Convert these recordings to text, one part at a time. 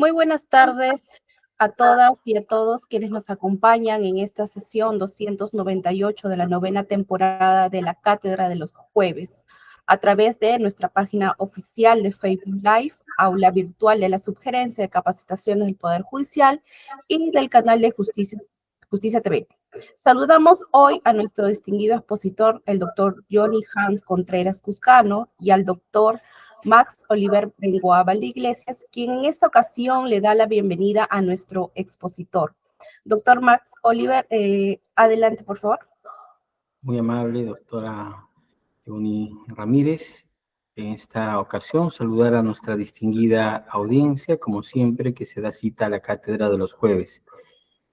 Muy buenas tardes a todas y a todos quienes nos acompañan en esta sesión 298 de la novena temporada de la Cátedra de los Jueves, a través de nuestra página oficial de Facebook Live, Aula Virtual de la Subgerencia de Capacitaciones del Poder Judicial y del canal de Justicia TV. Saludamos hoy a nuestro distinguido expositor, el doctor Johnny Hans Contreras Cuscano, y al doctor Max Oliver Bengoa Valdeiglesias, quien en esta ocasión le da la bienvenida a nuestro expositor. Doctor Max Oliver, adelante, por favor. Muy amable, doctora Johnny Ramírez. En esta ocasión, saludar a nuestra distinguida audiencia, como siempre, que se da cita a la Cátedra de los Jueves.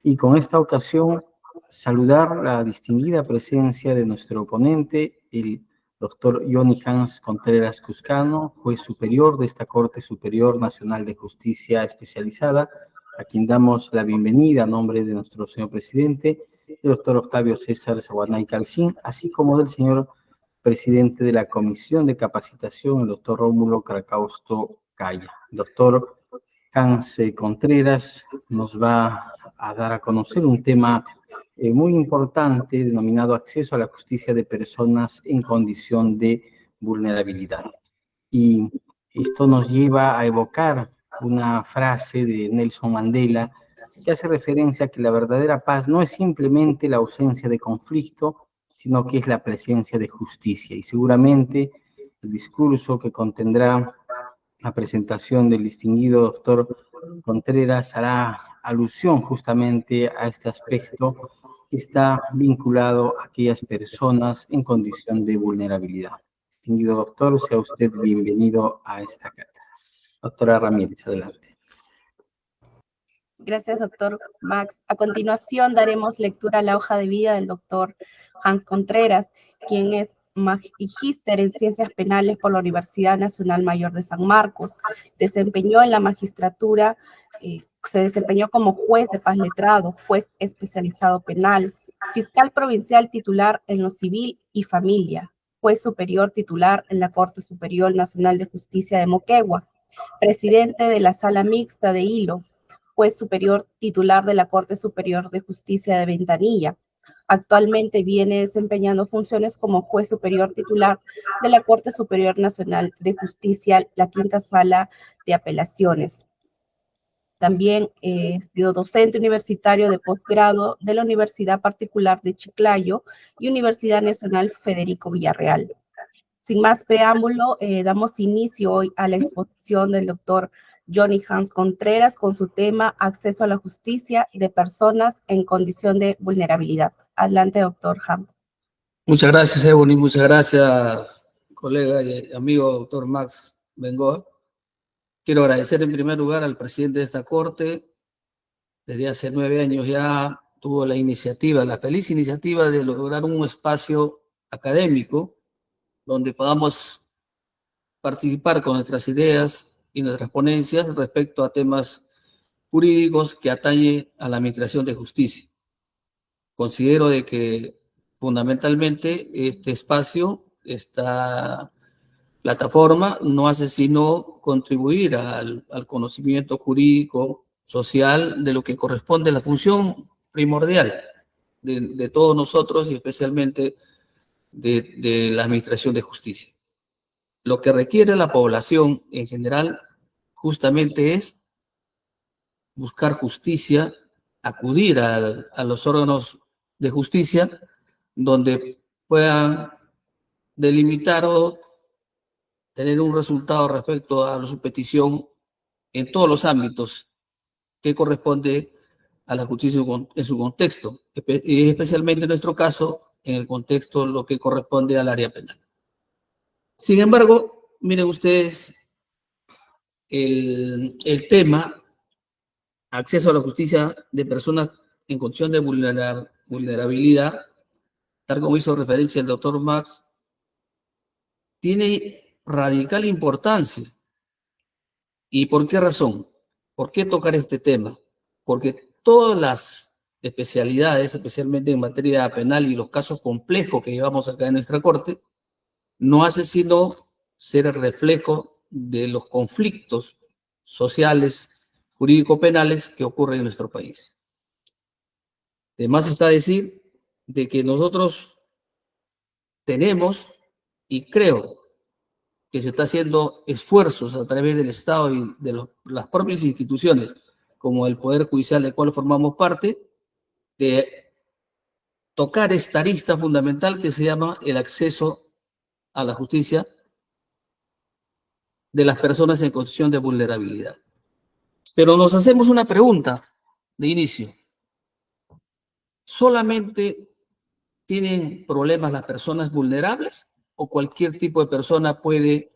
Y con esta ocasión, saludar la distinguida presencia de nuestro ponente, el doctor Johnny Hans Contreras Cuscano, juez superior de esta Corte Superior Nacional de Justicia Especializada, a quien damos la bienvenida a nombre de nuestro señor presidente, el doctor Octavio César Saguanay Calcín, así como del señor presidente de la Comisión de Capacitación, el doctor Rómulo Caracausto Calla. Doctor Hans Contreras nos va a dar a conocer un tema muy importante denominado acceso a la justicia de personas en condición de vulnerabilidad. Y esto nos lleva a evocar una frase de Nelson Mandela que hace referencia a que la verdadera paz no es simplemente la ausencia de conflicto, sino que es la presencia de justicia. Y seguramente el discurso que contendrá la presentación del distinguido doctor Contreras hará alusión justamente a este aspecto que está vinculado a aquellas personas en condición de vulnerabilidad. Distinguido doctor, sea usted bienvenido a esta cátedra. Doctora Ramírez, adelante. Gracias, doctor Max. A continuación daremos lectura a la hoja de vida del doctor Hans Contreras, quien es magíster en Ciencias Penales por la Universidad Nacional Mayor de San Marcos. Desempeñó en la magistratura, se desempeñó como juez de paz letrado, juez especializado penal, fiscal provincial titular en lo civil y familia, juez superior titular en la Corte Superior Nacional de Justicia de Moquegua, presidente de la Sala Mixta de Hilo, juez superior titular de la Corte Superior de Justicia de Ventanilla. Actualmente viene desempeñando funciones como juez superior titular de la Corte Superior Nacional de Justicia, la Quinta Sala de Apelaciones. También ha sido docente universitario de posgrado de la Universidad Particular de Chiclayo y Universidad Nacional Federico Villarreal. Sin más preámbulo, damos inicio hoy a la exposición del doctor Johnny Hans Contreras con su tema Acceso a la Justicia de Personas en Condición de Vulnerabilidad. Adelante, doctor Hans. Muchas gracias, Ebony. Muchas gracias, colega y amigo doctor Max Bengoa. Quiero agradecer en primer lugar al presidente de esta corte. Desde hace 9 años ya tuvo la iniciativa, la feliz iniciativa de lograr un espacio académico donde podamos participar con nuestras ideas y nuestras ponencias respecto a temas jurídicos que atañen a la administración de justicia. Considero de que fundamentalmente este espacio, esta plataforma, no hace sino contribuir al conocimiento jurídico, social, de lo que corresponde a la función primordial de todos nosotros y especialmente de la administración de justicia. Lo que requiere la población en general justamente es buscar justicia, acudir a los órganos de justicia donde puedan delimitar o tener un resultado respecto a su petición en todos los ámbitos que corresponde a la justicia en su contexto, y especialmente en nuestro caso, en el contexto lo que corresponde al área penal. Sin embargo, miren ustedes, el tema acceso a la justicia de personas en condición de vulnerabilidad, tal como hizo referencia el doctor Max, tiene radical importancia. ¿Y por qué razón? ¿Por qué tocar este tema? Porque todas las especialidades, especialmente en materia penal y los casos complejos que llevamos acá en nuestra corte, no hace sino ser el reflejo de los conflictos sociales, jurídico-penales que ocurren en nuestro país. Además está decir de que nosotros tenemos, y creo que se está haciendo esfuerzos a través del Estado y de las propias instituciones, como el Poder Judicial del cual formamos parte, de tocar esta arista fundamental que se llama el acceso a la justicia de las personas en condición de vulnerabilidad. Pero nos hacemos una pregunta de inicio. ¿Solamente tienen problemas las personas vulnerables o cualquier tipo de persona puede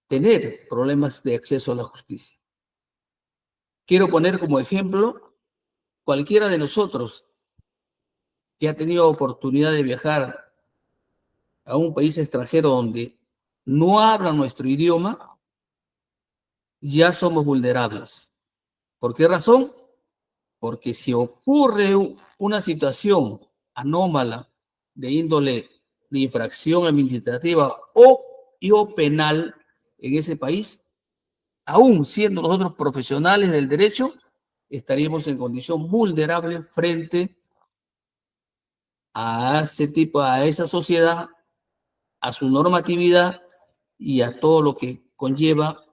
tener problemas de acceso a la justicia? Quiero poner como ejemplo cualquiera de nosotros que ha tenido oportunidad de viajar a un país extranjero donde no hablan nuestro idioma, ya somos vulnerables. ¿Por qué razón? Porque si ocurre una situación anómala de índole de infracción administrativa o penal en ese país, aún siendo nosotros profesionales del derecho, estaríamos en condición vulnerable frente a ese tipo, a esa sociedad, a su normatividad y a todo lo que conlleva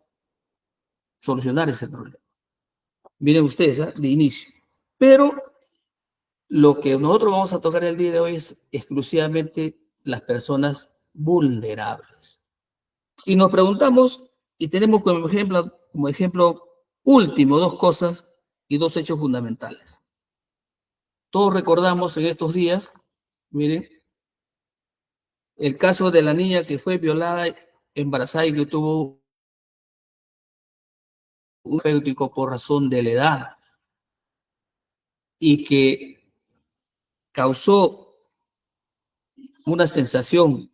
solucionar ese problema. Miren ustedes, de inicio. Pero lo que nosotros vamos a tocar el día de hoy es exclusivamente las personas vulnerables. Y nos preguntamos, y tenemos como ejemplo último dos cosas y dos hechos fundamentales. Todos recordamos en estos días, miren, el caso de la niña que fue violada, embarazada y que tuvo un terapéutico por razón de la edad y que causó una sensación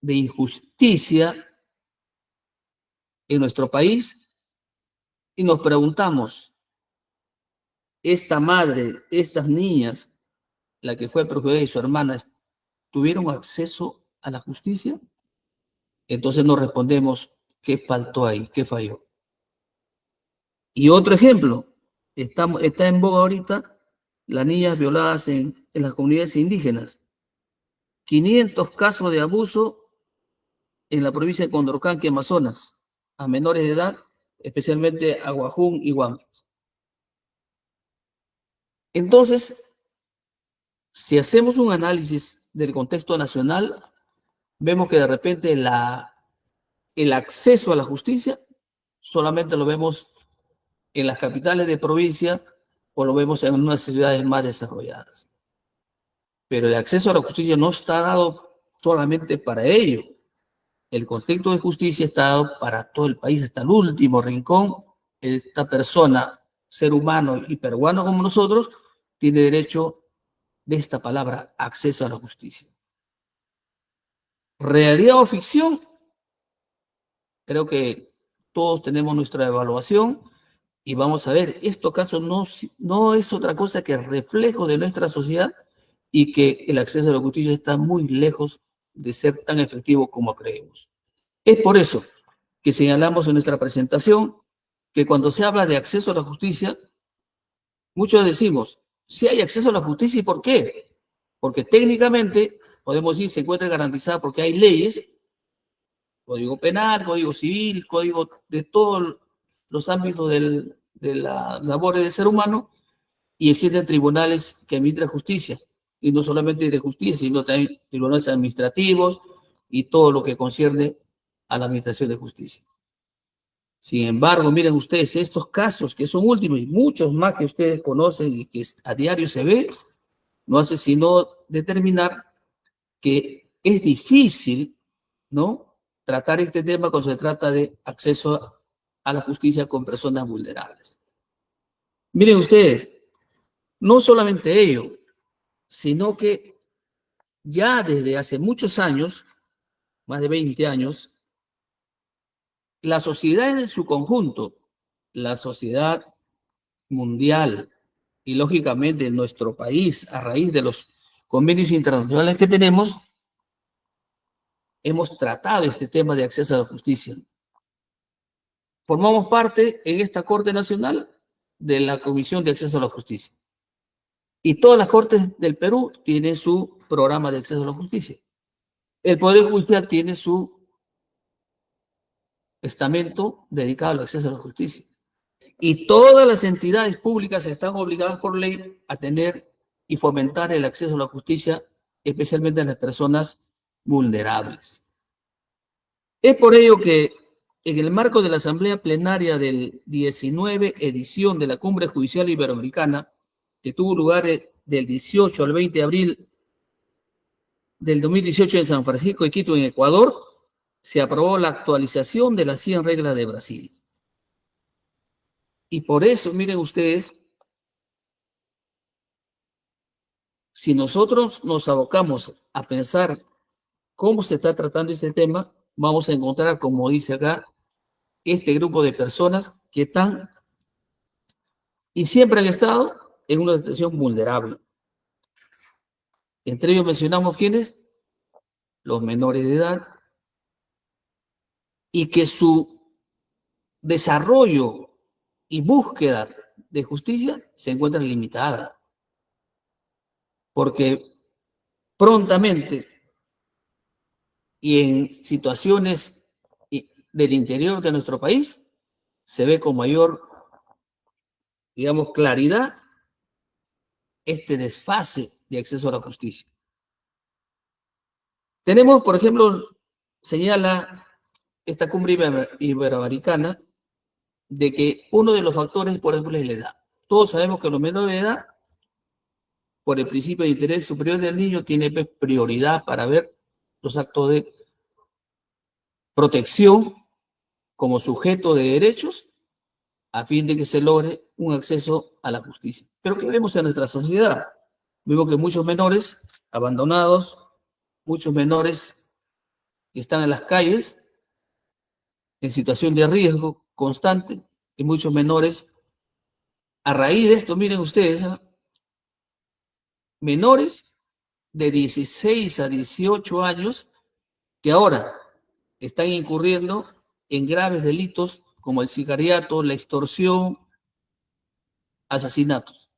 de injusticia en nuestro país, y nos preguntamos, esta madre, estas niñas, la que fue perjudicada y su hermana, ¿tuvieron acceso a la justicia? Entonces nos respondemos, ¿qué faltó ahí? ¿Qué falló? Y otro ejemplo, está en boga ahorita las niñas violadas en las comunidades indígenas. 500 casos de abuso en la provincia de Condorcanqui, Amazonas, a menores de edad, especialmente a Guajún y Huancas. Entonces, si hacemos un análisis del contexto nacional, vemos que de repente el acceso a la justicia solamente lo vemos en las capitales de provincia o lo vemos en unas ciudades más desarrolladas. Pero el acceso a la justicia no está dado solamente para ello. El contexto de justicia está dado para todo el país, hasta el último rincón. Esta persona, ser humano y peruano como nosotros, tiene derecho de esta palabra, acceso a la justicia. ¿Realidad o ficción? Creo que todos tenemos nuestra evaluación y vamos a ver, estos casos no es otra cosa que reflejo de nuestra sociedad y que el acceso a la justicia está muy lejos de ser tan efectivo como creemos. Es por eso que señalamos en nuestra presentación que cuando se habla de acceso a la justicia, muchos decimos, si hay acceso a la justicia, ¿y por qué? Porque técnicamente, podemos decir, se encuentra garantizada porque hay leyes, Código Penal, Código Civil, Código de todos los ámbitos de la labor del ser humano, y existen tribunales que administran justicia, y no solamente de justicia, sino también tribunales administrativos y todo lo que concierne a la administración de justicia. Sin embargo, miren ustedes, estos casos que son últimos y muchos más que ustedes conocen y que a diario se ve, no hace sino determinar que es difícil, ¿no?, tratar este tema cuando se trata de acceso a la justicia con personas vulnerables. Miren ustedes, no solamente ello, sino que ya desde hace muchos años, más de 20 años, la sociedad en su conjunto, la sociedad mundial y lógicamente nuestro país, a raíz de los convenios internacionales que tenemos, hemos tratado este tema de acceso a la justicia. formamos parte en esta Corte Nacional de la Comisión de Acceso a la Justicia. Y todas las cortes del Perú tienen su programa de acceso a la justicia. El Poder Judicial tiene su estamento dedicado al acceso a la justicia. Y todas las entidades públicas están obligadas por ley a tener y fomentar el acceso a la justicia, especialmente a las personas vulnerables. Es por ello que en el marco de la Asamblea Plenaria del 19 edición de la Cumbre Judicial Iberoamericana, que tuvo lugar del 18 al 20 de abril del 2018 en San Francisco de Quito, en Ecuador, se aprobó la actualización de las 100 reglas de Brasil. Y por eso, miren ustedes, si nosotros nos abocamos a pensar cómo se está tratando este tema, vamos a encontrar, como dice acá, este grupo de personas que están y siempre han estado en una situación vulnerable. Entre ellos mencionamos quiénes, los menores de edad, y que su desarrollo y búsqueda de justicia se encuentra limitada, porque prontamente y en situaciones del interior de nuestro país se ve con mayor, digamos, claridad este desfase de acceso a la justicia. Tenemos, por ejemplo, señala esta cumbre iberoamericana de que uno de los factores, por ejemplo, es la edad. Todos sabemos que los menores de edad, por el principio de interés superior del niño, tiene prioridad para ver los actos de protección como sujeto de derechos a fin de que se logre un acceso a la justicia. Pero ¿qué vemos en nuestra sociedad? Vemos que muchos menores abandonados, muchos menores que están en las calles en situación de riesgo constante, y muchos menores, a raíz de esto, miren ustedes, menores de 16 a 18 años que ahora están incurriendo en graves delitos como el sicariato, la extorsión, asesinatos.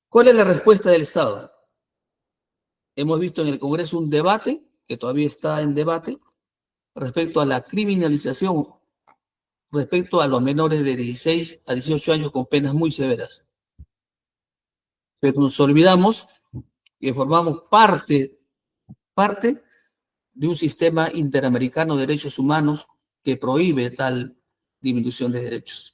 ¿Cuál es la respuesta del Estado? Hemos visto en el Congreso un debate, que todavía está en debate, respecto a la criminalización, respecto a los menores de 16 a 18 años con penas muy severas. Pero nos olvidamos que formamos parte de un sistema interamericano de derechos humanos que prohíbe tal disminución de derechos.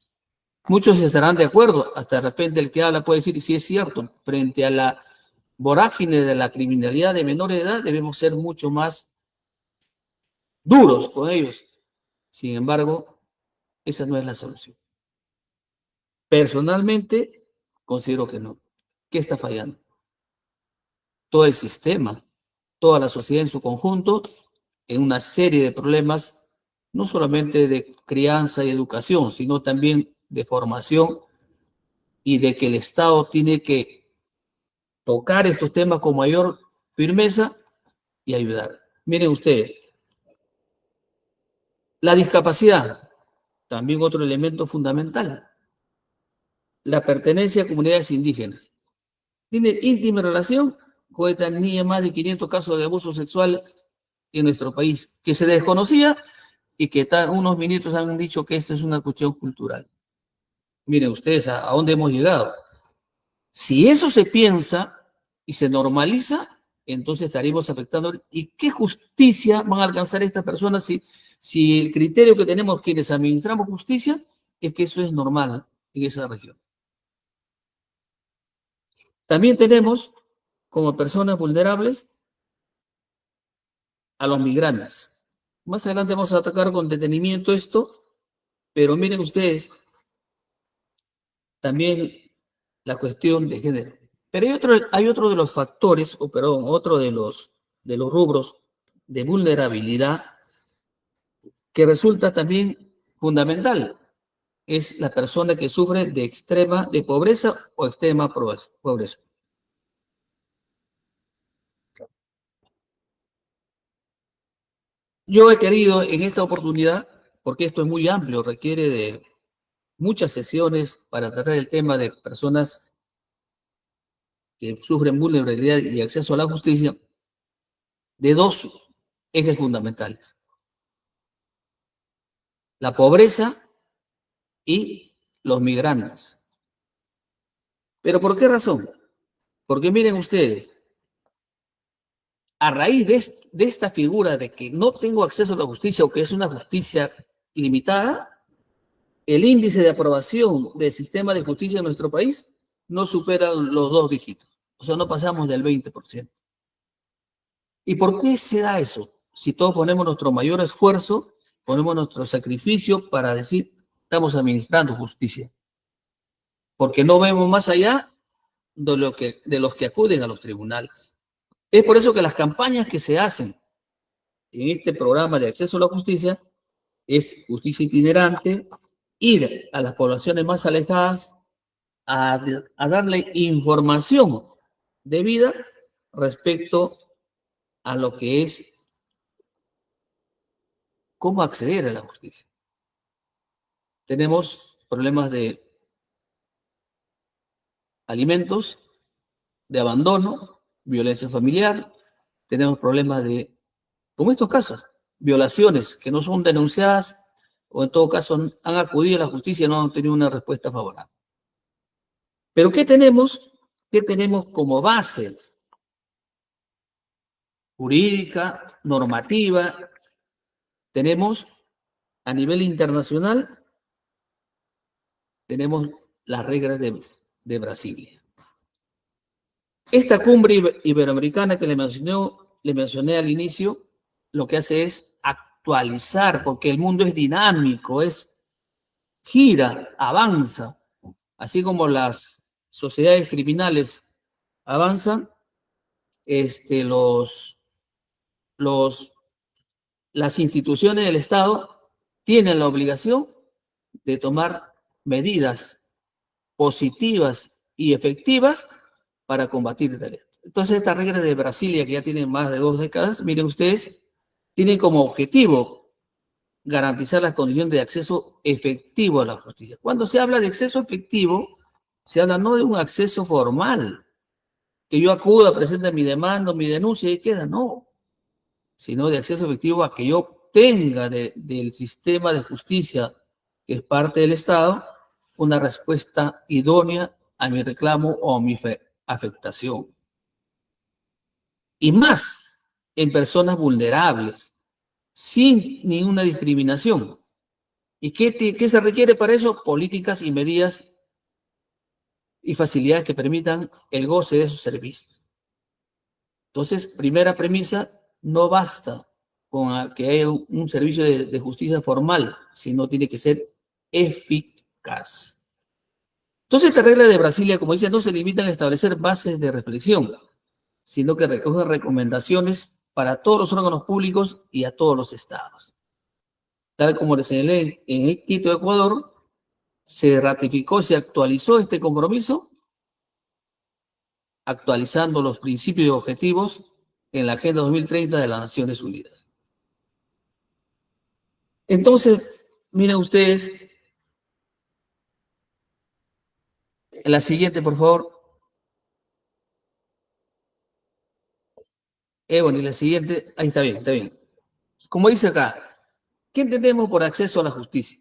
Muchos estarán de acuerdo, hasta de repente el que habla puede decir, si es cierto, frente a la vorágine de la criminalidad de menor edad debemos ser mucho más duros con ellos. Sin embargo, esa no es la solución. Personalmente, considero que no. ¿Qué está fallando? Todo el sistema, toda la sociedad en su conjunto, en una serie de problemas, no solamente de crianza y educación, sino también de formación y de que el Estado tiene que tocar estos temas con mayor firmeza y ayudar. Miren ustedes, la discapacidad, también otro elemento fundamental. La pertenencia a comunidades indígenas. Tiene íntima relación con esta niña, más de 500 casos de abuso sexual en nuestro país, que se desconocía y que unos ministros han dicho que esto es una cuestión cultural. Miren ustedes a dónde hemos llegado. Si eso se piensa y se normaliza, entonces estaremos afectando. ¿Y qué justicia van a alcanzar estas personas si el criterio que tenemos quienes administramos justicia es que eso es normal en esa región? También tenemos como personas vulnerables a los migrantes. Más adelante vamos a atacar con detenimiento esto, pero miren ustedes también la cuestión de género. Pero hay otro de los factores, otro de los rubros de vulnerabilidad que resulta también fundamental. Es la persona que sufre de pobreza o extrema pobreza. Yo he querido en esta oportunidad porque esto es muy amplio, requiere de muchas sesiones para tratar el tema de personas que sufren vulnerabilidad y acceso a la justicia, de dos ejes fundamentales: la pobreza y los migrantes. ¿Pero por qué razón? Porque miren ustedes, a raíz de esta figura de que no tengo acceso a la justicia o que es una justicia limitada, el índice de aprobación del sistema de justicia en nuestro país no supera los 2 dígitos. O sea, no pasamos del 20%. ¿Y por qué se da eso? Si todos ponemos nuestro mayor esfuerzo, ponemos nuestro sacrificio para decir, estamos administrando justicia. Porque no vemos más allá de los que acuden a los tribunales. Es por eso que las campañas que se hacen en este programa de acceso a la justicia es justicia itinerante, ir a las poblaciones más alejadas a darle información debida respecto a lo que es cómo acceder a la justicia. Tenemos problemas de alimentos, de abandono, violencia familiar, tenemos problemas de, como estos casos, violaciones que no son denunciadas o en todo caso han acudido a la justicia y no han tenido una respuesta favorable. Pero ¿qué tenemos? ¿Qué tenemos como base jurídica, normativa? Tenemos a nivel internacional, tenemos las reglas de Brasilia. Esta cumbre iberoamericana que le mencioné al inicio, lo que hace es actualizar, porque el mundo es dinámico, gira, avanza, así como las sociedades criminales avanzan, las instituciones del Estado tienen la obligación de tomar medidas positivas y efectivas para combatir el delito. Entonces, esta regla de Brasilia, que ya tiene más de 2 décadas, miren ustedes, tiene como objetivo garantizar las condiciones de acceso efectivo a la justicia. Cuando se habla de acceso efectivo, se habla no de un acceso formal, que yo acuda, presente mi demanda, mi denuncia y queda, no, sino de acceso efectivo a que yo obtenga del sistema de justicia, que es parte del Estado, una respuesta idónea a mi reclamo o a mi afectación. Y más en personas vulnerables, sin ninguna discriminación. ¿Y qué se requiere para eso? Políticas y medidas y facilidades que permitan el goce de esos servicios. Entonces, primera premisa, no basta con que haya un servicio de justicia formal, sino tiene que ser eficaz. Entonces, esta regla de Brasilia, como dice, no se limitan a establecer bases de reflexión, sino que recogen recomendaciones para todos los órganos públicos y a todos los estados. Tal como les señalé, en Quito, Ecuador, se ratificó, se actualizó este compromiso, actualizando los principios y objetivos en la Agenda 2030 de las Naciones Unidas. Entonces, miren ustedes, en la siguiente, por favor. Bueno, y la siguiente, ahí está bien, está bien. Como dice acá, ¿qué entendemos por acceso a la justicia?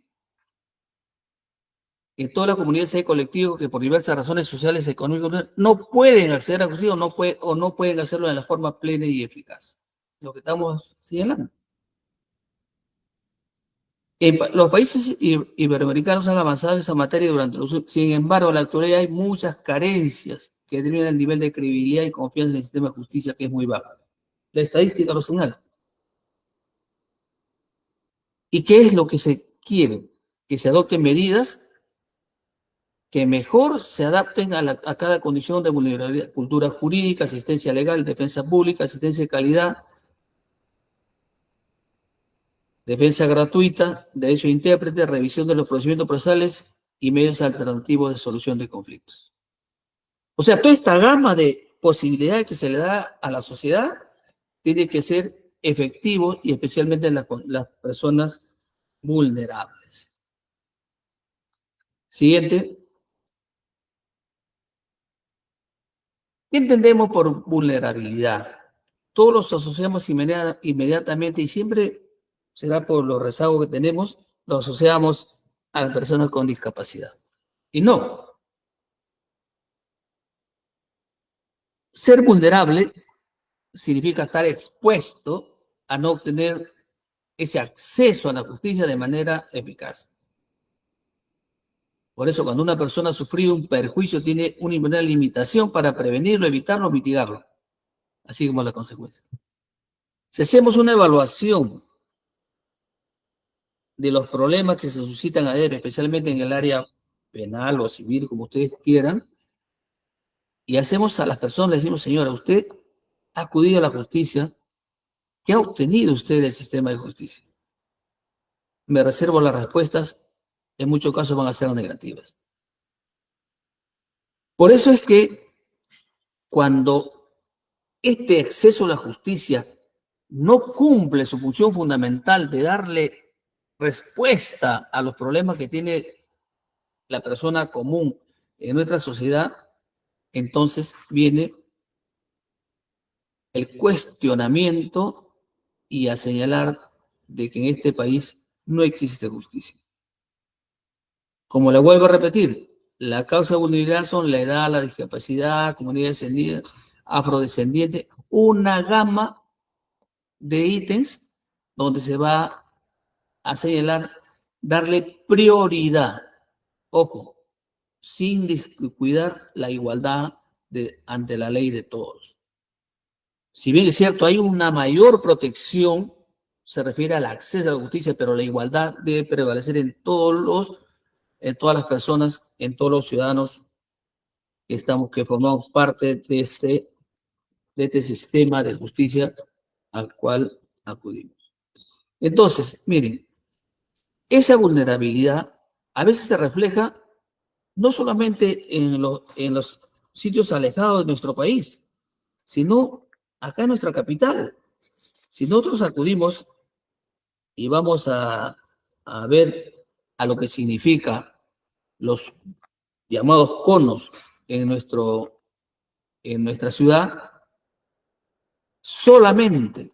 En todas las comunidades hay colectivos que por diversas razones sociales y económicas no pueden acceder a la justicia o no pueden hacerlo de la forma plena y eficaz. Lo que estamos señalando. Los países iberoamericanos han avanzado en esa materia durante los años. Sin embargo, en la actualidad hay muchas carencias que determinan el nivel de credibilidad y confianza en el sistema de justicia, que es muy bajo. La estadística lo señala. ¿Y qué es lo que se quiere? Que se adopten medidas que mejor se adapten a cada condición de vulnerabilidad, cultura jurídica, asistencia legal, defensa pública, asistencia de calidad, defensa gratuita, derecho de intérprete, revisión de los procedimientos procesales y medios alternativos de solución de conflictos. O sea, toda esta gama de posibilidades que se le da a la sociedad tiene que ser efectivo y especialmente en las personas vulnerables. Siguiente. ¿Qué entendemos por vulnerabilidad? Todos los asociamos inmediatamente y siempre será por los rezagos que tenemos, lo asociamos a las personas con discapacidad. Y no. Ser vulnerable significa estar expuesto a no obtener ese acceso a la justicia de manera eficaz. Por eso, cuando una persona ha sufrido un perjuicio, tiene una limitación para prevenirlo, evitarlo, mitigarlo, así como la consecuencia. Si hacemos una evaluación de los problemas que se suscitan a diario, especialmente en el área penal o civil, como ustedes quieran, y hacemos a las personas, le decimos, señora, usted ha acudido a la justicia, ¿qué ha obtenido usted del sistema de justicia? Me reservo las respuestas, en muchos casos van a ser negativas. Por eso es que cuando este acceso a la justicia no cumple su función fundamental de darle respuesta a los problemas que tiene la persona común en nuestra sociedad, entonces viene el cuestionamiento y a señalar de que en este país no existe justicia. Como le vuelvo a repetir, la causa de vulnerabilidad son la edad, la discapacidad, comunidad descendiente, afrodescendiente, una gama de ítems donde se va a señalar, darle prioridad, ojo, sin descuidar la igualdad ante la ley de todos. Si bien es cierto, hay una mayor protección, se refiere al acceso a la justicia, pero la igualdad debe prevalecer en todas las personas, en todos los ciudadanos que formamos parte de este sistema de justicia al cual acudimos. Entonces, miren, esa vulnerabilidad a veces se refleja no solamente en los sitios alejados de nuestro país, sino acá en nuestra capital. Si nosotros acudimos y vamos a ver a lo que significa los llamados conos en nuestra ciudad, solamente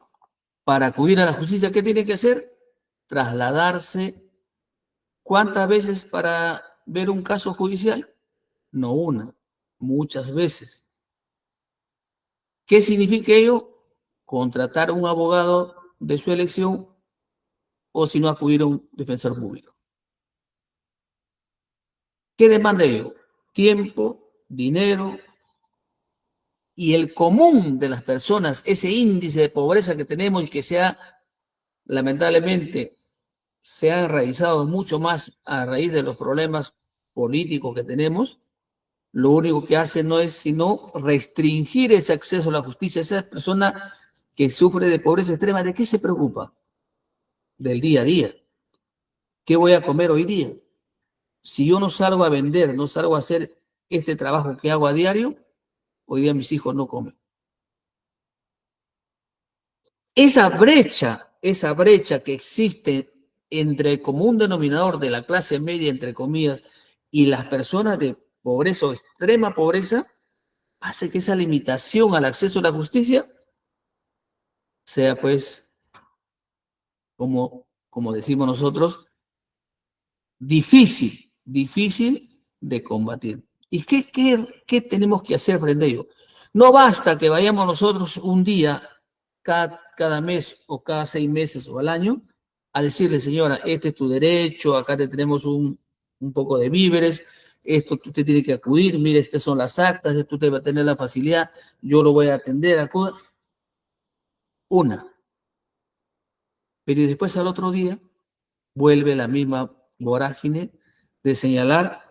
para acudir a la justicia, ¿qué tiene que hacer? Trasladarse. ¿Cuántas veces para ver un caso judicial? No una, muchas veces. ¿Qué significa ello? Contratar a un abogado de su elección o si no acudir a un defensor público. ¿Qué demanda ello? Tiempo, dinero y el común de las personas, ese índice de pobreza que tenemos y que lamentablemente se ha enraizado mucho más a raíz de los problemas políticos que tenemos, lo único que hace no es sino restringir ese acceso a la justicia. Esa persona que sufre de pobreza extrema, ¿de qué se preocupa? Del día a día. ¿Qué voy a comer hoy día? Si yo no salgo a vender, no salgo a hacer este trabajo que hago a diario, hoy día mis hijos no comen. Esa brecha que existe entre el común denominador de la clase media, entre comillas, y las personas de pobreza o extrema pobreza, hace que esa limitación al acceso a la justicia sea, pues, como decimos nosotros, difícil de combatir. ¿Y qué tenemos que hacer frente a ello? No basta que vayamos nosotros un día cada mes o cada 6 meses o al año a decirle, señora, este es tu derecho, acá te tenemos un poco de víveres, esto tú te tienes que acudir, mire, estas son las actas, esto te va a tener la facilidad, yo lo voy a atender, acuda. Pero después al otro día vuelve la misma vorágine de señalar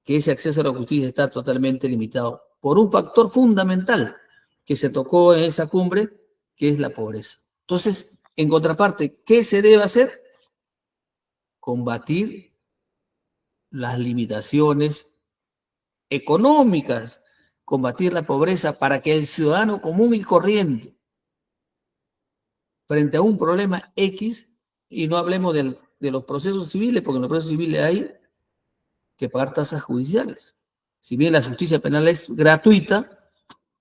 que ese acceso a la justicia está totalmente limitado por un factor fundamental que se tocó en esa cumbre, que es la pobreza. Entonces, en contraparte, ¿qué se debe hacer? Combatir las limitaciones económicas, combatir la pobreza para que el ciudadano común y corriente, frente a un problema X, Y no hablemos de los procesos civiles, porque en los procesos civiles hay que pagar tasas judiciales. Si bien la justicia penal es gratuita,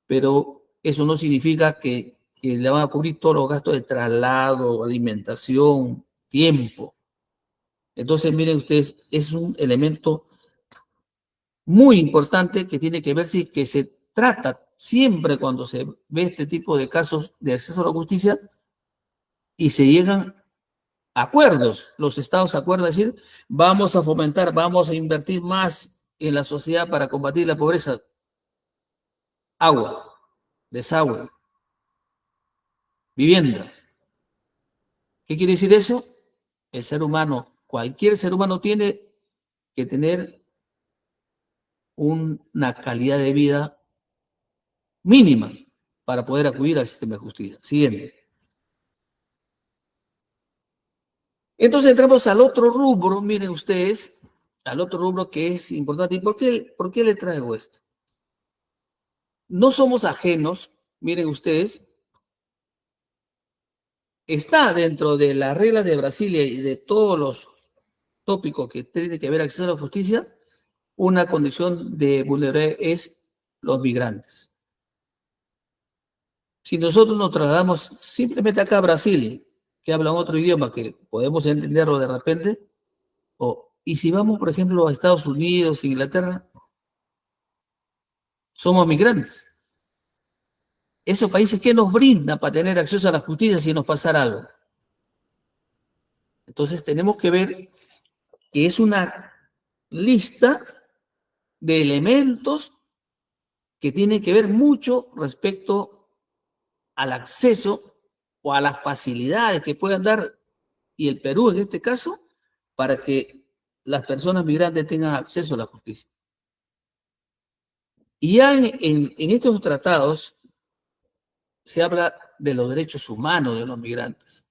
pero eso no significa que le van a cubrir todos los gastos de traslado, alimentación, tiempo. Entonces, miren ustedes, es un elemento muy importante que tiene que ver si que se trata siempre cuando se ve este tipo de casos de acceso a la justicia y se llegan a acuerdos. Los estados acuerdan decir, vamos a fomentar, vamos a invertir más en la sociedad para combatir la pobreza. Agua, desagüe, vivienda. ¿Qué quiere decir eso? El ser humano, cualquier ser humano tiene que tener una calidad de vida mínima para poder acudir al sistema de justicia. Siguiente. Entonces entramos al otro rubro, miren ustedes, al otro rubro que es importante. ¿Y por qué le traigo esto? No somos ajenos, miren ustedes, está dentro de las reglas de Brasilia y de todos los tópicos que tiene que ver acceso a la justicia, una condición de vulnerabilidad es los migrantes. Si nosotros nos trasladamos simplemente acá a Brasil, que hablan otro idioma que podemos entenderlo de repente, y si vamos, por ejemplo, a Estados Unidos, Inglaterra, somos migrantes. Esos países, ¿qué nos brindan para tener acceso a la justicia si nos pasara algo? Entonces tenemos que ver que es una lista de elementos que tienen que ver mucho respecto al acceso o a las facilidades que puedan dar, y el Perú en este caso, para que las personas migrantes tengan acceso a la justicia. Y ya en estos tratados se habla de los derechos humanos de los migrantes.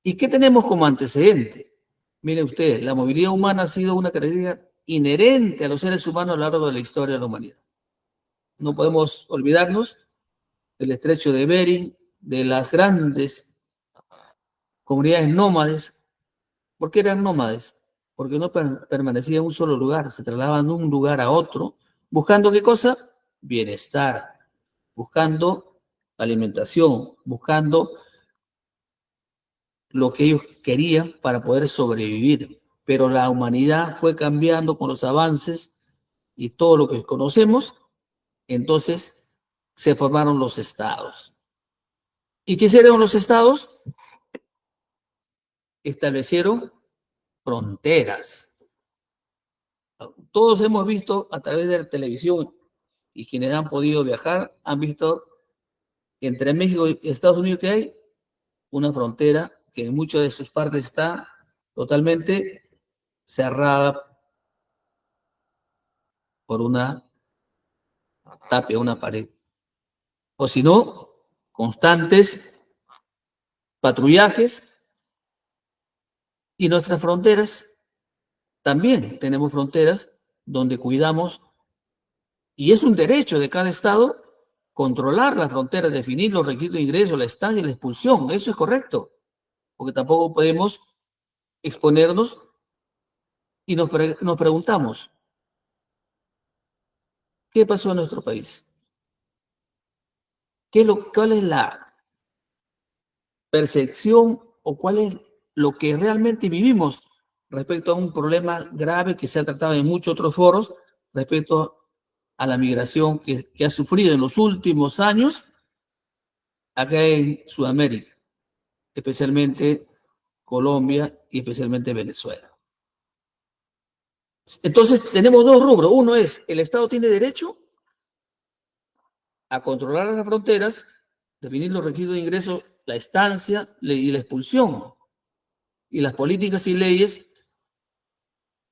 ¿Y qué tenemos como antecedente? Miren ustedes, la movilidad humana ha sido una característica inherente a los seres humanos a lo largo de la historia de la humanidad. No podemos olvidarnos del estrecho de Bering, de las grandes comunidades nómades. ¿Por qué eran nómades? Porque no permanecían en un solo lugar, se trasladaban de un lugar a otro, buscando ¿qué cosa? Bienestar, buscando alimentación, buscando lo que ellos querían para poder sobrevivir. Pero la humanidad fue cambiando con los avances y todo lo que conocemos, entonces se formaron los estados. ¿Y qué hicieron los estados? Establecieron fronteras. Todos hemos visto a través de la televisión, y quienes han podido viajar han visto entre México y Estados Unidos que hay una frontera que en muchas de sus partes está totalmente cerrada por una tapia, una pared. O si no, constantes patrullajes. Y nuestras fronteras, también tenemos fronteras donde cuidamos, y es un derecho de cada estado controlar las fronteras, definir los requisitos de ingreso, la estancia y la expulsión. Eso es correcto, porque tampoco podemos exponernos y nos preguntamos, ¿qué pasó en nuestro país? ¿Cuál es la percepción o cuál es lo que realmente vivimos respecto a un problema grave que se ha tratado en muchos otros foros respecto a la migración que ha sufrido en los últimos años acá en Sudamérica, especialmente Colombia y especialmente Venezuela? Entonces tenemos dos rubros. Uno es, el Estado tiene derecho a controlar las fronteras, definir los requisitos de ingreso, la estancia y la expulsión, y las políticas y leyes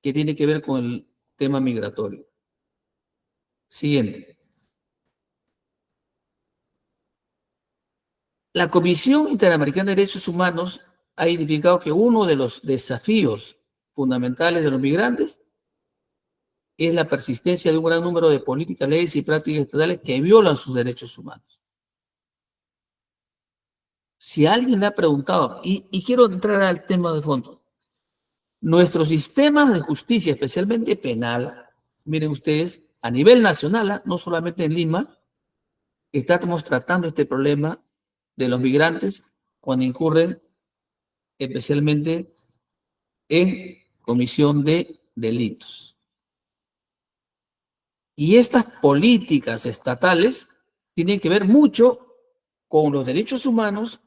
que tienen que ver con el tema migratorio. Siguiente. La Comisión Interamericana de Derechos Humanos ha identificado que uno de los desafíos fundamentales de los migrantes es la persistencia de un gran número de políticas, leyes y prácticas estatales que violan sus derechos humanos. Si alguien le ha preguntado, y quiero entrar al tema de fondo, nuestros sistemas de justicia, especialmente penal, miren ustedes, a nivel nacional, no solamente en Lima, estamos tratando este problema de los migrantes cuando incurren especialmente en comisión de delitos. Y estas políticas estatales tienen que ver mucho con los derechos humanos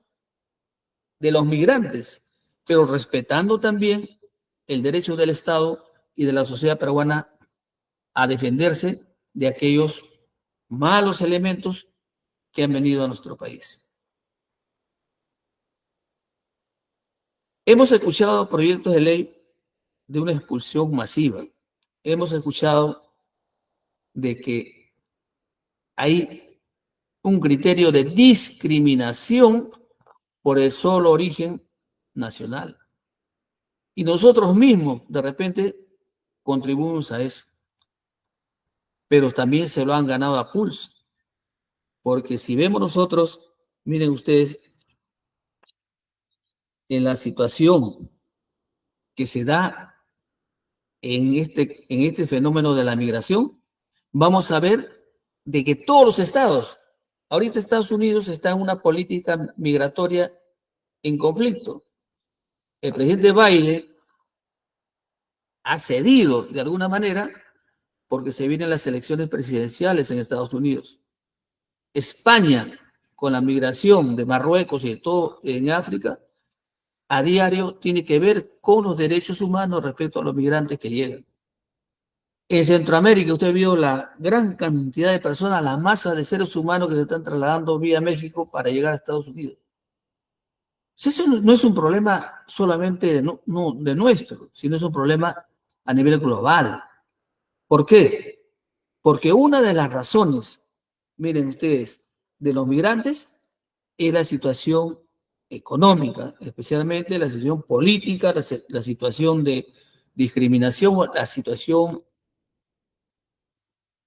de los migrantes, pero respetando también el derecho del Estado y de la sociedad peruana a defenderse de aquellos malos elementos que han venido a nuestro país. Hemos escuchado proyectos de ley de una expulsión masiva. Hemos escuchado de que hay un criterio de discriminación por el solo origen nacional. Y nosotros mismos, de repente, contribuimos a eso. Pero también se lo han ganado a pulso. Porque si vemos nosotros, miren ustedes, en la situación que se da en este fenómeno de la migración, vamos a ver de que todos los estados, ahorita Estados Unidos está en una política migratoria en conflicto. El presidente Biden ha cedido de alguna manera porque se vienen las elecciones presidenciales en Estados Unidos. España, con la migración de Marruecos y de todo en África, a diario tiene que ver con los derechos humanos respecto a los migrantes que llegan. En Centroamérica usted vio la gran cantidad de personas, la masa de seres humanos que se están trasladando vía México para llegar a Estados Unidos. Eso no es un problema solamente de nuestro, sino es un problema a nivel global. ¿Por qué? Porque una de las razones, miren ustedes, de los migrantes es la situación económica, especialmente la situación política, la situación de discriminación, la situación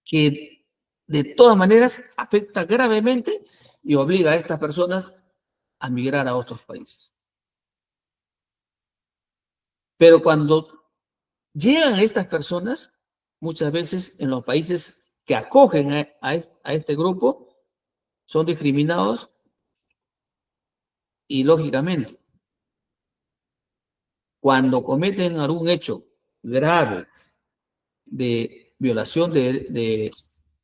que de todas maneras afecta gravemente y obliga a estas personas a migrar a otros países. Pero cuando llegan estas personas, muchas veces en los países que acogen a este grupo, son discriminados y lógicamente, cuando cometen algún hecho grave de violación de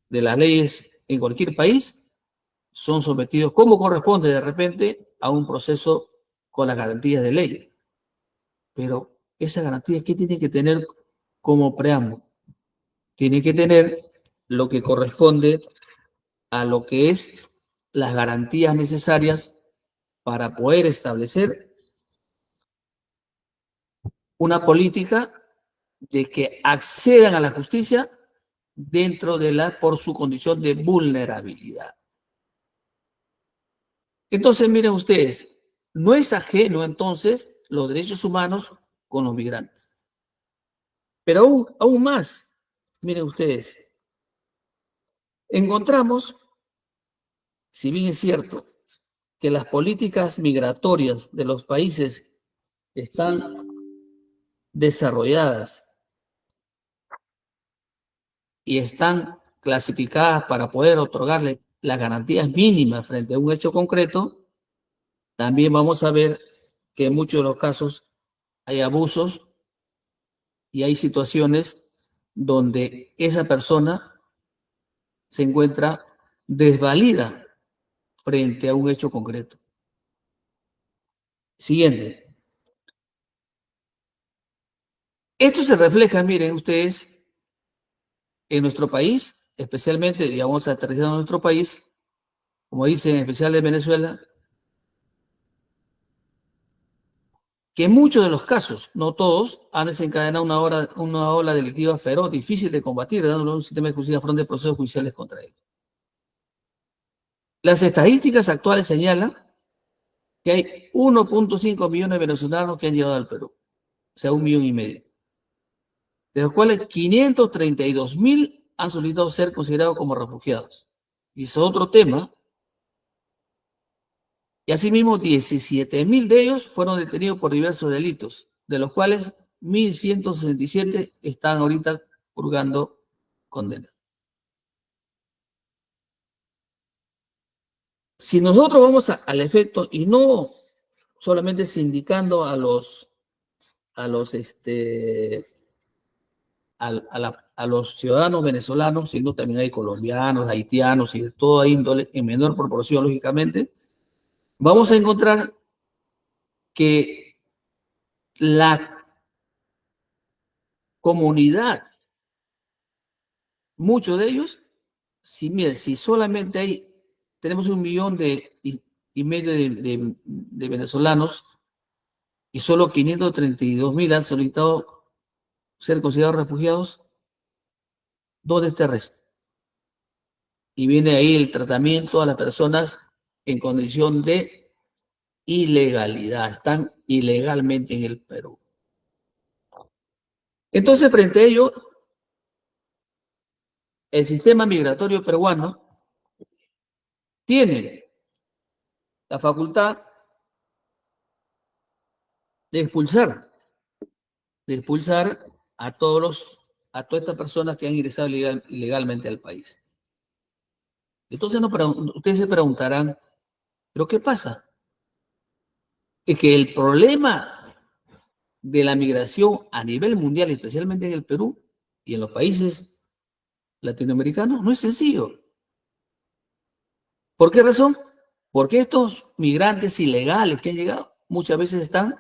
las leyes en cualquier país, son sometidos como corresponde de repente a un proceso con las garantías de ley. Pero esa garantía, ¿qué tiene que tener como preámbulo? Tiene que tener lo que corresponde a lo que es las garantías necesarias para poder establecer una política de que accedan a la justicia dentro de por su condición de vulnerabilidad. Entonces, miren ustedes, no es ajeno entonces los derechos humanos con los migrantes. Pero aún más, miren ustedes, encontramos, si bien es cierto, que las políticas migratorias de los países están desarrolladas y están clasificadas para poder otorgarle las garantías mínimas frente a un hecho concreto, también vamos a ver que en muchos de los casos hay abusos y hay situaciones donde esa persona se encuentra desvalida frente a un hecho concreto. Siguiente. Esto se refleja, miren ustedes, en nuestro país, especialmente, y vamos a aterrizar en nuestro país, como dicen en especial de Venezuela, que en muchos de los casos, no todos, han desencadenado una ola delictiva feroz, difícil de combatir, dándole un sistema de justicia frente a procesos judiciales contra ellos. Las estadísticas actuales señalan que hay 1.5 millones de venezolanos que han llegado al Perú, o sea, 1,5 millones, de los cuales 532,000 han solicitado ser considerados como refugiados. Y es otro tema Y asimismo, 17.000 de ellos fueron detenidos por diversos delitos, de los cuales 1.167 están ahorita purgando condena. Si nosotros vamos al efecto y no solamente sindicando a los ciudadanos venezolanos, sino también hay colombianos, haitianos y de toda índole, en menor proporción, lógicamente, vamos a encontrar que la comunidad, muchos de ellos, si solamente tenemos 1,5 millones de venezolanos y solo 532.000 han solicitado ser considerados refugiados, ¿dónde está el resto? Y viene ahí el tratamiento a las personas en condición de ilegalidad, están ilegalmente en el Perú. Entonces, frente a ello, el sistema migratorio peruano tiene la facultad de expulsar a todas estas personas que han ingresado ilegalmente al país. Entonces ustedes se preguntarán, ¿pero qué pasa? Es que el problema de la migración a nivel mundial, especialmente en el Perú y en los países latinoamericanos, no es sencillo. ¿Por qué razón? Porque estos migrantes ilegales que han llegado muchas veces están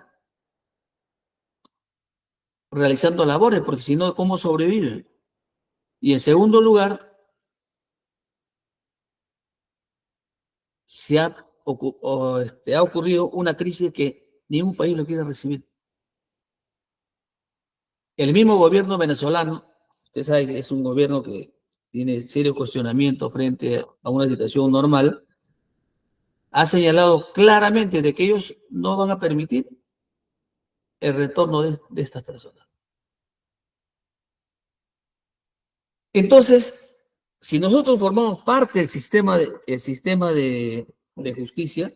realizando labores, porque si no, ¿cómo sobreviven? Y en segundo lugar, ha ocurrido una crisis que ningún país lo quiere recibir. El mismo gobierno venezolano, usted sabe que es un gobierno que tiene serios cuestionamientos frente a una situación normal, ha señalado claramente de que ellos no van a permitir el retorno de estas personas. Entonces, si nosotros formamos parte del sistema de justicia,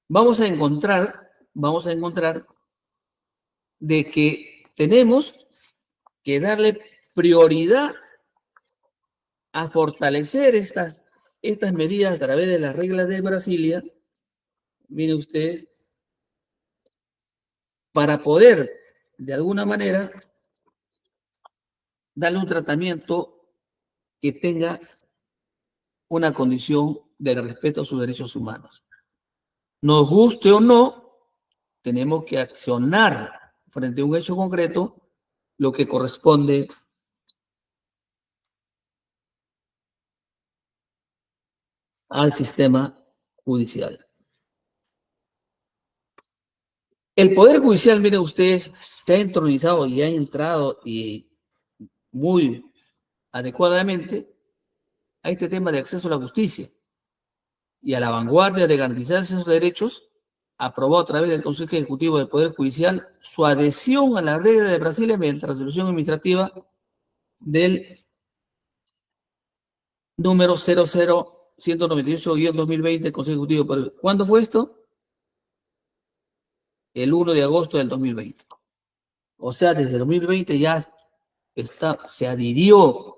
vamos a encontrar de que tenemos que darle prioridad a fortalecer estas medidas a través de las reglas de Brasilia, miren ustedes, para poder, de alguna manera, darle un tratamiento que tenga una condición de respeto a sus derechos humanos. Nos guste o no, tenemos que accionar frente a un hecho concreto lo que corresponde al sistema judicial. El Poder Judicial, miren ustedes, se ha entronizado y ha entrado y muy adecuadamente a este tema de acceso a la justicia y a la vanguardia de garantizar esos derechos, aprobó a través del Consejo Ejecutivo del Poder Judicial su adhesión a la regla de Brasilia mediante resolución administrativa del número 00198-2020 del Consejo Ejecutivo. ¿Cuándo fue esto? El 1 de agosto del 2020. O sea, desde el 2020 ya se adhirió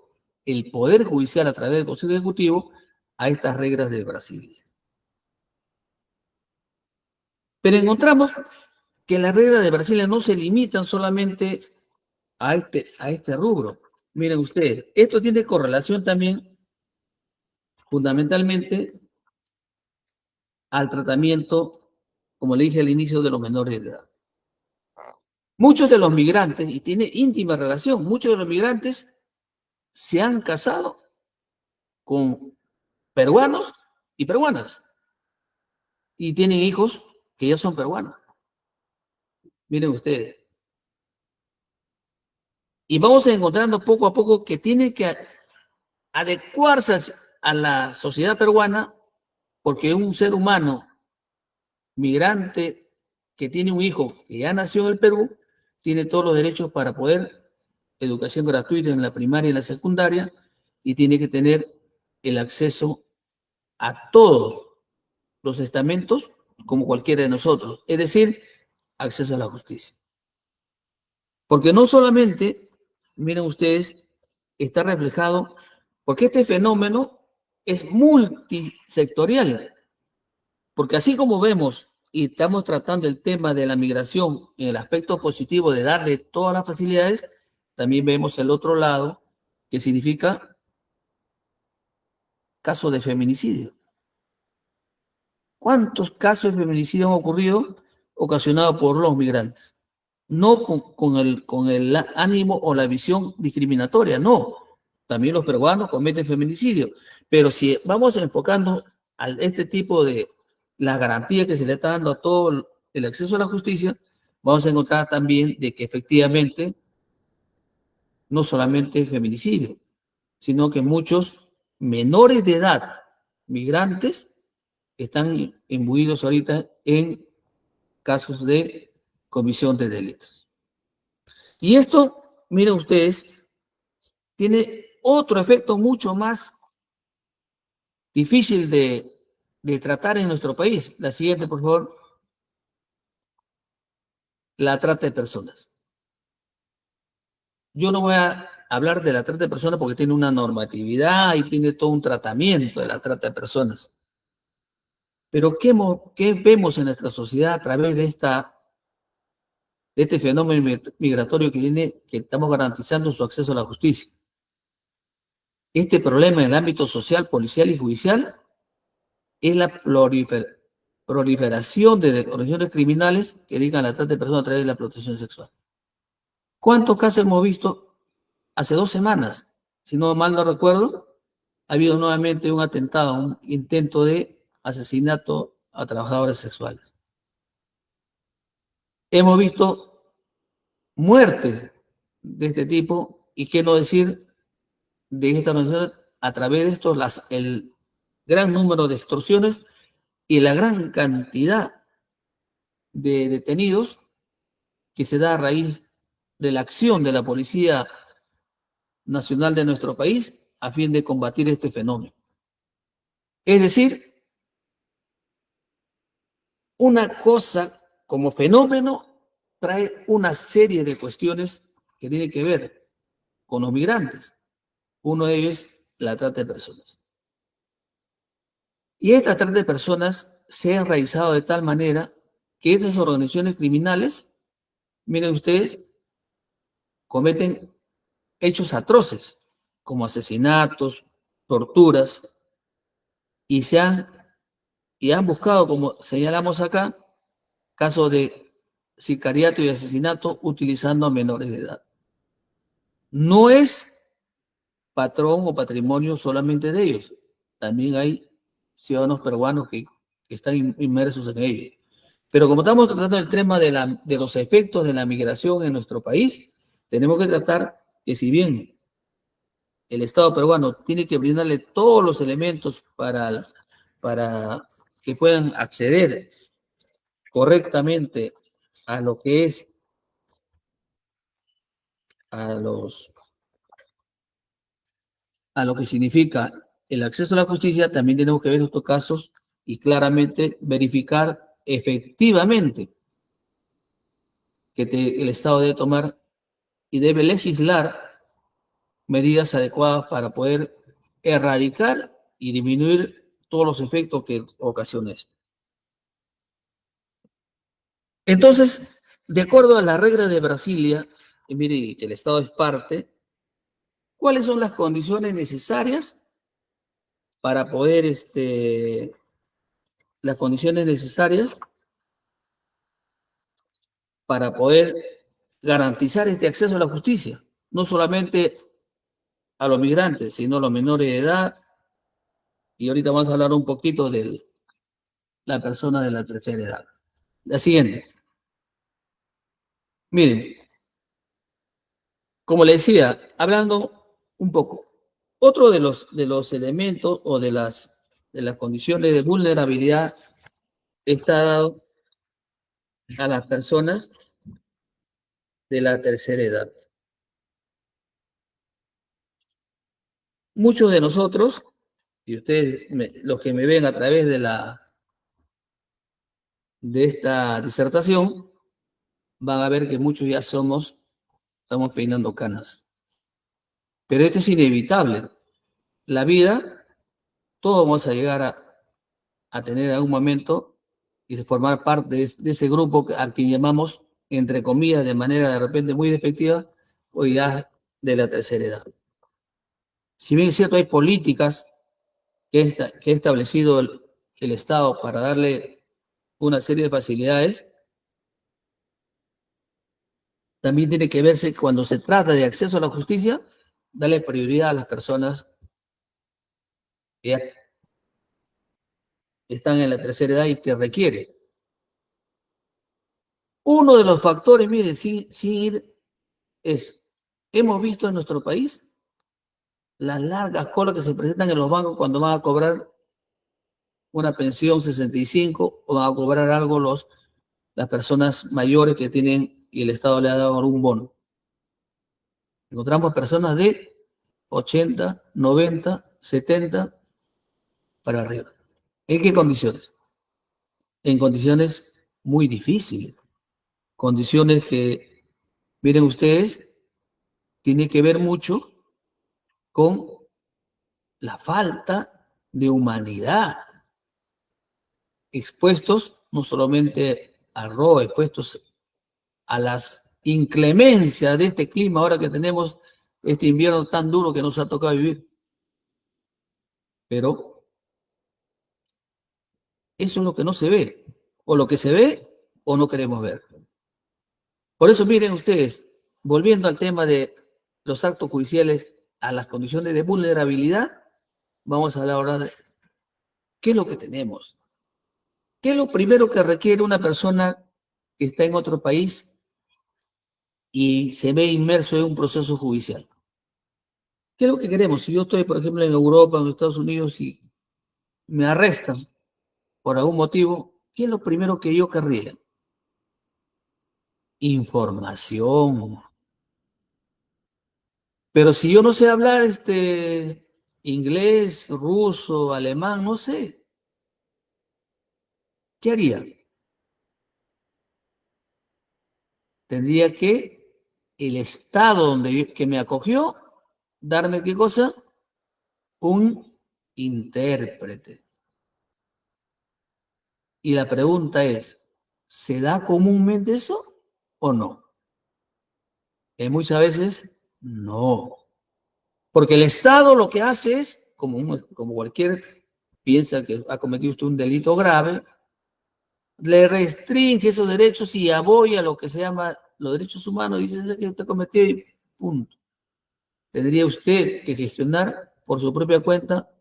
el Poder Judicial a través del Consejo Ejecutivo a estas reglas de Brasilia. Pero encontramos que las reglas de Brasilia no se limitan solamente a este rubro. Miren ustedes, esto tiene correlación también fundamentalmente al tratamiento, como le dije al inicio, de los menores de edad. Muchos de los migrantes, y tiene íntima relación, muchos de los migrantes se han casado con peruanos y peruanas y tienen hijos que ya son peruanos. Miren ustedes. Y vamos encontrando poco a poco que tienen que adecuarse a la sociedad peruana, porque un ser humano migrante que tiene un hijo que ya nació en el Perú tiene todos los derechos para poder educación gratuita en la primaria y en la secundaria y tiene que tener el acceso a todos los estamentos como cualquiera de nosotros, es decir, acceso a la justicia. Porque no solamente, miren ustedes, está reflejado, porque este fenómeno es multisectorial, porque así como vemos y estamos tratando el tema de la migración en el aspecto positivo de darle todas las facilidades, también vemos el otro lado, que significa casos de feminicidio. ¿Cuántos casos de feminicidio han ocurrido ocasionados por los migrantes? No con el ánimo o la visión discriminatoria, no. También los peruanos cometen feminicidio. Pero si vamos enfocando a este tipo de las garantías que se le está dando a todo el acceso a la justicia, vamos a encontrar también de que efectivamente no solamente feminicidio, sino que muchos menores de edad, migrantes, están imbuidos ahorita en casos de comisión de delitos. Y esto, miren ustedes, tiene otro efecto mucho más difícil de tratar en nuestro país. La siguiente, por favor. La trata de personas. Yo no voy a hablar de la trata de personas porque tiene una normatividad y tiene todo un tratamiento de la trata de personas. Pero ¿qué vemos en nuestra sociedad a través de este fenómeno migratorio que estamos garantizando su acceso a la justicia? Este problema en el ámbito social, policial y judicial es la proliferación de organizaciones criminales que dedican a la trata de personas a través de la protección sexual. ¿Cuántos casos hemos visto? Hace 2 semanas, si no mal no recuerdo, ha habido nuevamente un atentado, un intento de asesinato a trabajadores sexuales. Hemos visto muertes de este tipo, y qué no decir de esta organización a través de esto, el gran número de extorsiones y la gran cantidad de detenidos que se da a raíz de la acción de la Policía Nacional de nuestro país a fin de combatir este fenómeno. Es decir, una cosa como fenómeno trae una serie de cuestiones que tienen que ver con los migrantes. Uno de ellos es la trata de personas. Y esta trata de personas se ha enraizado de tal manera que estas organizaciones criminales, miren ustedes, cometen hechos atroces como asesinatos, torturas, y han buscado, como señalamos acá, casos de sicariato y asesinato utilizando a menores de edad. No es patrón o patrimonio solamente de ellos. También hay ciudadanos peruanos que están inmersos en ello. Pero como estamos tratando el tema de los efectos de la migración en nuestro país, tenemos que tratar que, si bien el Estado peruano tiene que brindarle todos los elementos para que puedan acceder correctamente a lo que es a lo que significa el acceso a la justicia, también tenemos que ver estos casos y claramente verificar efectivamente que el Estado debe tomar y debe legislar medidas adecuadas para poder erradicar y disminuir todos los efectos que ocasiona esto. Entonces, de acuerdo a la regla de Brasilia, y mire que el Estado es parte, ¿cuáles son las condiciones necesarias para poder, las condiciones necesarias para poder garantizar este acceso a la justicia? No solamente a los migrantes, sino a los menores de edad, y ahorita vamos a hablar un poquito de la persona de la tercera edad. La siguiente. Miren, como le decía, hablando un poco, otro de los elementos o de las condiciones de vulnerabilidad está dado a las personas de la tercera edad. Muchos de nosotros, y ustedes, los que me ven a través de la de esta disertación, van a ver que muchos ya estamos peinando canas. Pero esto es inevitable. La vida, todos vamos a llegar a tener algún momento y formar parte de ese grupo al que llamamos, entre comillas, de manera de repente muy despectiva, hoy ya de la tercera edad. Si bien es cierto, hay políticas que ha establecido el Estado para darle una serie de facilidades, también tiene que verse cuando se trata de acceso a la justicia, darle prioridad a las personas que ya están en la tercera edad y que requieren. Uno de los factores, mire, sin ir, hemos visto en nuestro país las largas colas que se presentan en los bancos cuando van a cobrar una pensión 65 o van a cobrar algo las personas mayores que tienen y el Estado le ha dado algún bono. Encontramos personas de 80, 90, 70 para arriba. ¿En qué condiciones? En condiciones muy difíciles. Condiciones que, miren ustedes, tiene que ver mucho con la falta de humanidad. Expuestos no solamente al robo, expuestos a las inclemencias de este clima ahora que tenemos este invierno tan duro que nos ha tocado vivir. Pero eso es lo que no se ve, o lo que se ve o no queremos ver. Por eso miren ustedes, volviendo al tema de los actos judiciales a las condiciones de vulnerabilidad, vamos a hablar ahora de qué es lo que tenemos. ¿Qué es lo primero que requiere una persona que está en otro país y se ve inmerso en un proceso judicial? ¿Qué es lo que queremos? Si yo estoy, por ejemplo, en Europa, en Estados Unidos y me arrestan por algún motivo, ¿qué es lo primero que yo querría? Información. Pero si yo no sé hablar inglés, ruso, alemán, no sé, ¿qué haría? Tendría que el Estado que me acogió darme ¿qué cosa? Un intérprete. Y la pregunta es, ¿se da comúnmente eso o no? Muchas veces no. Porque el Estado lo que hace es, como cualquier piensa que ha cometido usted un delito grave, le restringe esos derechos y aboya lo que se llama los derechos humanos, dice que usted cometió y punto. Tendría usted que gestionar por su propia cuenta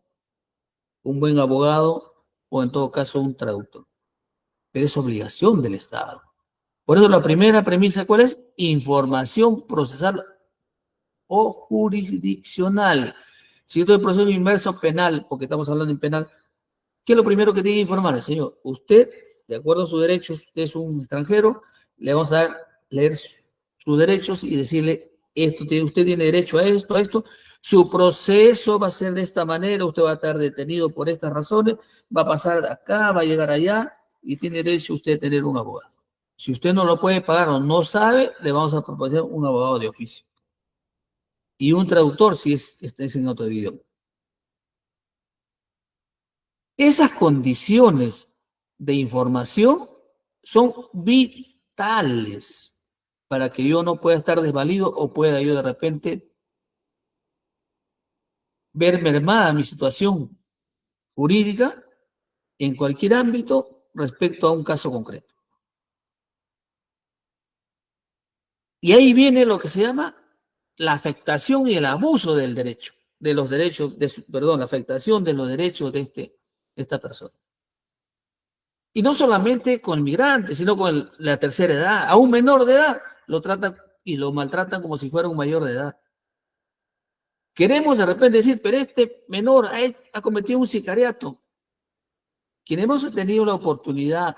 un buen abogado o en todo caso un traductor. Pero es obligación del Estado. Por eso la primera premisa, ¿cuál es? Información procesal o jurisdiccional. Si yo estoy en proceso inmerso penal, porque estamos hablando en penal, ¿qué es lo primero que tiene que informar? Señor, usted, de acuerdo a sus derechos, usted es un extranjero, le vamos a leer sus derechos y decirle, usted tiene derecho a esto, su proceso va a ser de esta manera, usted va a estar detenido por estas razones, va a pasar de acá, va a llegar allá, y tiene derecho usted a tener un abogado. Si usted no lo puede pagar o no sabe, le vamos a proponer un abogado de oficio. Y un traductor si es en otro idioma. Esas condiciones de información son vitales para que yo no pueda estar desvalido o pueda yo de repente ver mermada mi situación jurídica en cualquier ámbito respecto a un caso concreto. Y ahí viene lo que se llama la afectación y el abuso del derecho, de los derechos, la afectación de los derechos de esta persona. Y no solamente con migrantes, sino con la tercera edad. A un menor de edad lo tratan y lo maltratan como si fuera un mayor de edad. Queremos de repente decir, pero este menor ha cometido un sicariato. Quienes hemos tenido la oportunidad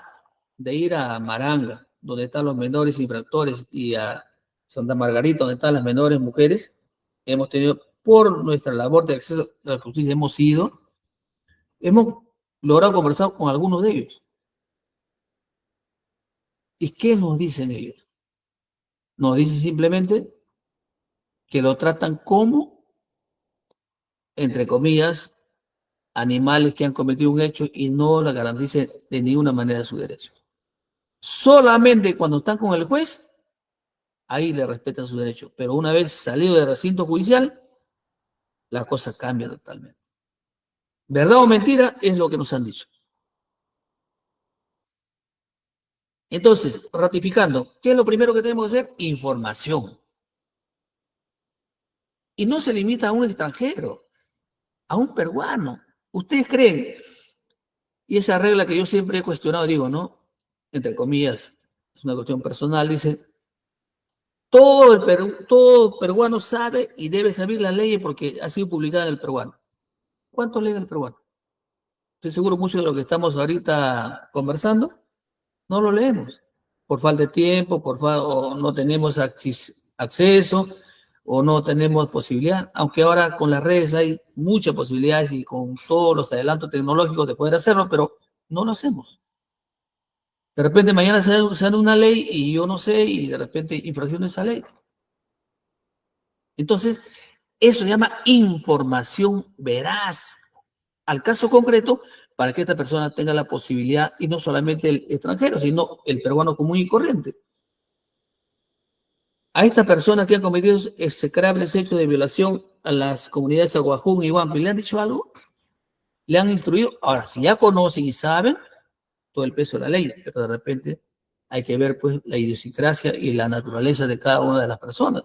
de ir a Maranga, donde están los menores infractores, y a Santa Margarita, donde están las menores mujeres, hemos tenido, por nuestra labor de acceso a la justicia, hemos logrado conversar con algunos de ellos. ¿Y qué nos dicen ellos? Nos dicen simplemente que lo tratan como, entre comillas, animales que han cometido un hecho y no le garanticen de ninguna manera su derecho. Solamente cuando están con el juez, ahí le respetan su derecho. Pero una vez salido del recinto judicial, la cosa cambia totalmente. ¿Verdad o mentira? Es lo que nos han dicho. Entonces, ratificando, ¿qué es lo primero que tenemos que hacer? Información. Y no se limita a un extranjero, a un peruano. ¿Ustedes creen? Y esa regla que yo siempre he cuestionado, digo, ¿no? Entre comillas, es una cuestión personal, dice, todo peruano sabe y debe saber las leyes porque ha sido publicada en el peruano. ¿Cuánto lee el peruano? Estoy seguro muchos de los que estamos ahorita conversando no lo leemos. Por falta de tiempo, o no tenemos acceso, o no tenemos posibilidad, aunque ahora con las redes hay muchas posibilidades y con todos los adelantos tecnológicos de poder hacerlo, pero no lo hacemos. De repente mañana se da una ley y yo no sé, y de repente infracción de esa ley. Entonces, eso se llama información veraz al caso concreto para que esta persona tenga la posibilidad, y no solamente el extranjero, sino el peruano común y corriente. A estas personas que han cometido execrables hechos de violación a las comunidades de Aguajún y Huampi, ¿le han dicho algo? ¿Le han instruido? Ahora, si ya conocen y saben, todo el peso de la ley, pero de repente hay que ver pues la idiosincrasia y la naturaleza de cada una de las personas.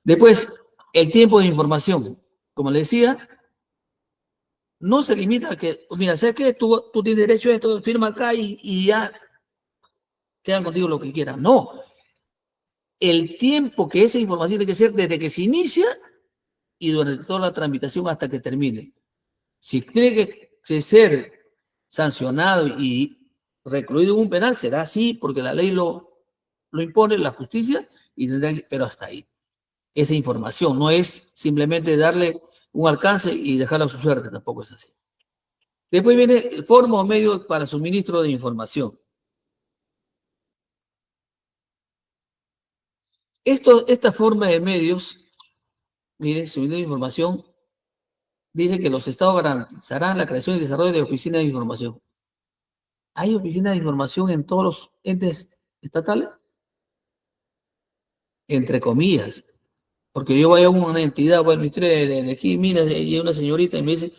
Después, el tiempo de información. Como le decía, no se limita a que, mira, ¿sabes qué? Tú tienes derecho a esto, firma acá y ya quedan contigo lo que quieran. No. El tiempo que esa información tiene que ser desde que se inicia y durante toda la tramitación hasta que termine. Si tiene que ser sancionado y recluido en un penal, será así, porque la ley lo impone, la justicia, pero hasta ahí. Esa información no es simplemente darle un alcance y dejarlo a su suerte, tampoco es así. Después viene el forma o medio para suministro de información. Esta forma de medios, miren, suministro de información, dice que los estados garantizarán la creación y desarrollo de oficinas de información. ¿Hay oficinas de información en todos los entes estatales? Entre comillas. Porque yo voy a una entidad, voy al Ministerio de Energía, mira, y hay una señorita y me dice,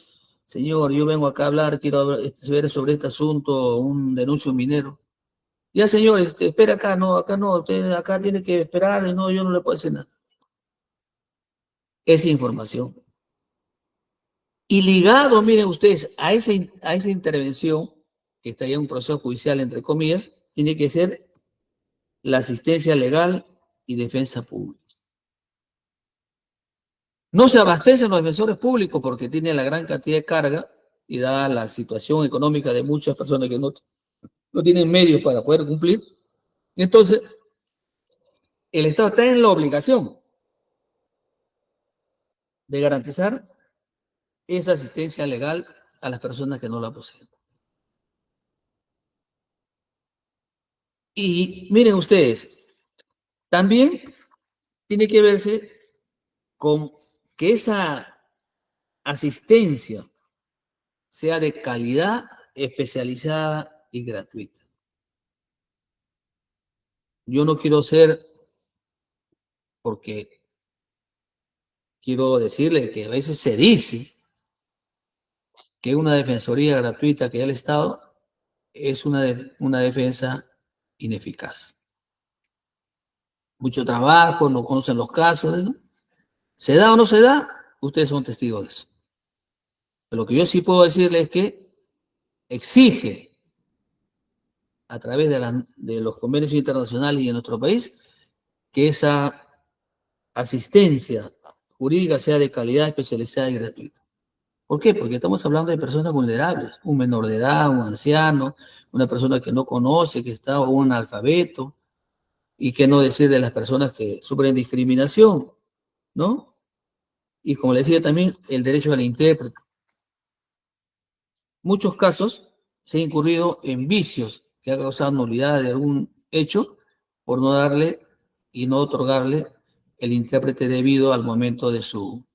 señor, yo vengo acá a hablar, quiero ver sobre este asunto, un denuncio minero. Ya, señor, espera acá no, usted acá tiene que esperar, no, yo no le puedo decir nada. Esa información. Y ligado, miren ustedes, a esa intervención, que está ya en un proceso judicial, entre comillas, tiene que ser la asistencia legal y defensa pública. No se abastecen los defensores públicos porque tienen la gran cantidad de carga y dada la situación económica de muchas personas que no tienen medios para poder cumplir. Entonces, el Estado está en la obligación de garantizar esa asistencia legal a las personas que no la poseen. Y miren ustedes, también tiene que verse con que esa asistencia sea de calidad, especializada y gratuita. Yo no quiero ser, porque quiero decirle que a veces se dice que una defensoría gratuita que da el Estado es una defensa ineficaz. Mucho trabajo, no conocen los casos, ¿no? ¿Se da o no se da? Ustedes son testigos de eso. Pero lo que yo sí puedo decirles es que exige, a través de los convenios internacionales y en nuestro país, que esa asistencia jurídica sea de calidad, especializada y gratuita. ¿Por qué? Porque estamos hablando de personas vulnerables, un menor de edad, un anciano, una persona que no conoce, que está o un analfabeto, y que no decir de las personas que sufren discriminación, ¿no? Y como le decía también, el derecho al intérprete. Muchos casos se han incurrido en vicios que ha causado nulidad de algún hecho por no darle y no otorgarle el intérprete debido al momento de su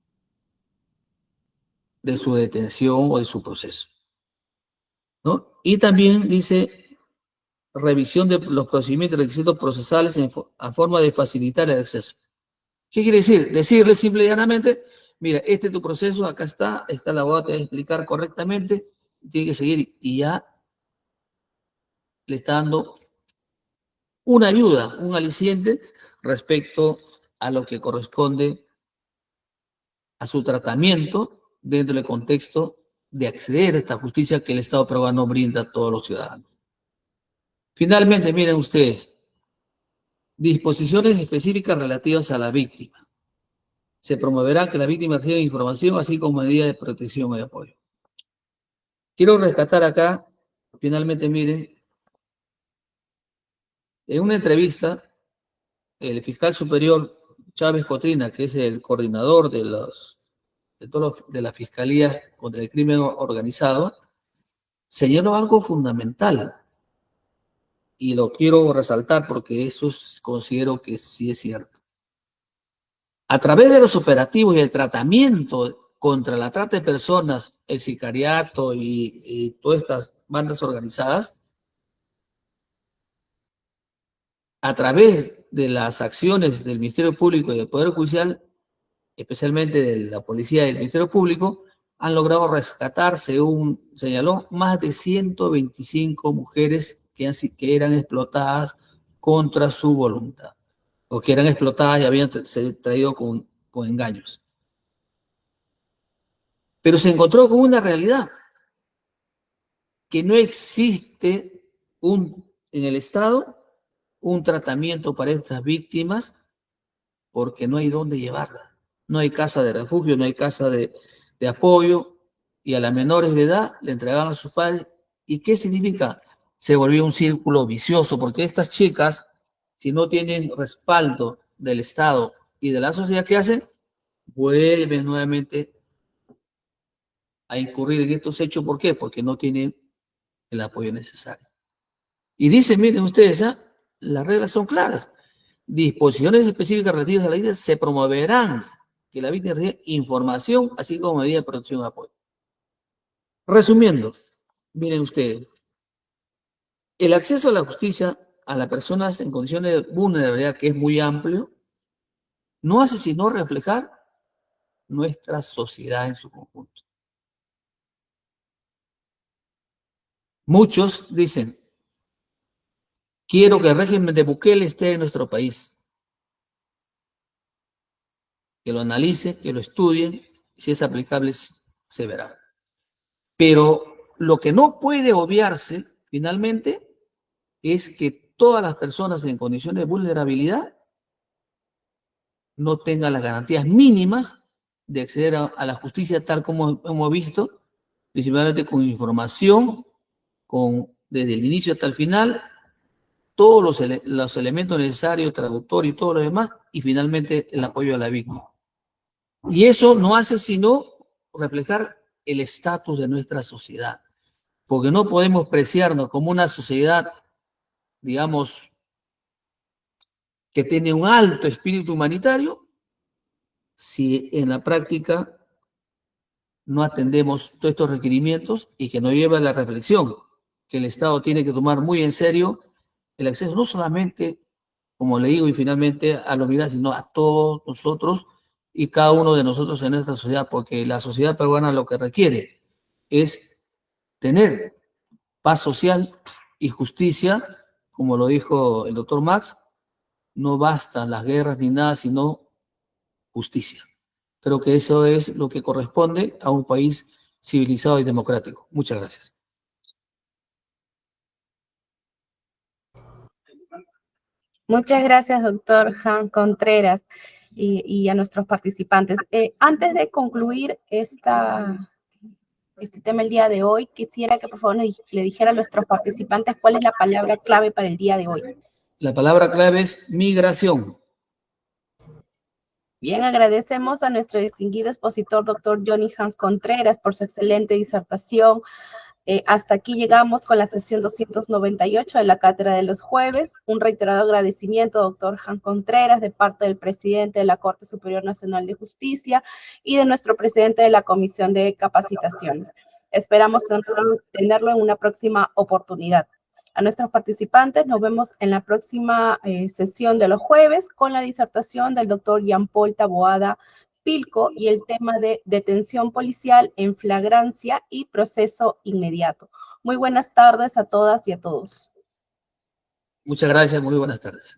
detención o de su proceso, ¿no? Y también dice revisión de los procedimientos y requisitos procesales a forma de facilitar el acceso. ¿Qué quiere decir? Decirle simple y llanamente, mira, este es tu proceso, acá está el abogado te va a explicar correctamente, tiene que seguir, y ya le está dando una ayuda, un aliciente respecto a lo que corresponde a su tratamiento dentro del contexto de acceder a esta justicia que el Estado peruano brinda a todos los ciudadanos. Finalmente, miren ustedes, disposiciones específicas relativas a la víctima. Se promoverá que la víctima reciba información, así como medidas de protección y apoyo. Quiero rescatar acá, finalmente, miren, en una entrevista, el fiscal superior Chávez Cotrina, que es el coordinador de la Fiscalía contra el Crimen Organizado, señaló algo fundamental, y lo quiero resaltar porque eso considero que sí es cierto. A través de los operativos y el tratamiento contra la trata de personas, el sicariato y todas estas bandas organizadas, a través de las acciones del Ministerio Público y del Poder Judicial, especialmente de la Policía y del Ministerio Público, han logrado rescatar, según señaló, más de 125 mujeres que eran explotadas contra su voluntad, o que eran explotadas y habían traído con engaños. Pero se encontró con una realidad, que no existe en el Estado un tratamiento para estas víctimas porque no hay dónde llevarlas. No hay casa de refugio, no hay casa de apoyo, y a las menores de edad le entregaban a sus padres. ¿Y qué significa? Se volvió un círculo vicioso, porque estas chicas, si no tienen respaldo del Estado y de la sociedad, ¿qué hacen? Vuelven nuevamente a incurrir en estos hechos. ¿Por qué? Porque no tienen el apoyo necesario. Y dicen, miren ustedes, las reglas son claras. Disposiciones específicas relativas a la vida se promoverán que la víctima reciba información, así como medidas de protección y apoyo. Resumiendo, miren ustedes, el acceso a la justicia a las personas en condiciones de vulnerabilidad, que es muy amplio, no hace sino reflejar nuestra sociedad en su conjunto. Muchos dicen, quiero que el régimen de Bukele esté en nuestro país. Que lo analicen, que lo estudien, si es aplicable se verá. Pero lo que no puede obviarse finalmente es que todas las personas en condiciones de vulnerabilidad no tengan las garantías mínimas de acceder a la justicia, tal como hemos visto, principalmente con información, desde el inicio hasta el final, todos los elementos necesarios, traductor y todo lo demás, y finalmente el apoyo a la víctima. Y eso no hace sino reflejar el estatus de nuestra sociedad, porque no podemos preciarnos como una sociedad, digamos, que tiene un alto espíritu humanitario, si en la práctica no atendemos todos estos requerimientos, y que nos lleva a la reflexión que el Estado tiene que tomar muy en serio el acceso, no solamente, como le digo, y finalmente a los migrantes, sino a todos nosotros y cada uno de nosotros en esta sociedad, porque la sociedad peruana lo que requiere es tener paz social y justicia, como lo dijo el doctor Max. No bastan las guerras ni nada, sino justicia. Creo que eso es lo que corresponde a un país civilizado y democrático. Muchas gracias. Muchas gracias, doctor Hans Contreras, y a nuestros participantes. Antes de concluir este tema el día de hoy, quisiera que por favor le dijera a nuestros participantes cuál es la palabra clave para el día de hoy. La palabra clave es migración. Bien, agradecemos a nuestro distinguido expositor, doctor Johnny Hans Contreras, por su excelente disertación, Hasta aquí llegamos con la sesión 298 de la Cátedra de los Jueves. Un reiterado agradecimiento, doctor Hans Contreras, de parte del presidente de la Corte Superior Nacional de Justicia y de nuestro presidente de la Comisión de Capacitaciones. Esperamos tenerlo en una próxima oportunidad. A nuestros participantes nos vemos en la próxima sesión de los jueves con la disertación del doctor Jean-Paul Taboada Pilco y el tema de detención policial en flagrancia y proceso inmediato. Muy buenas tardes a todas y a todos. Muchas gracias, muy buenas tardes.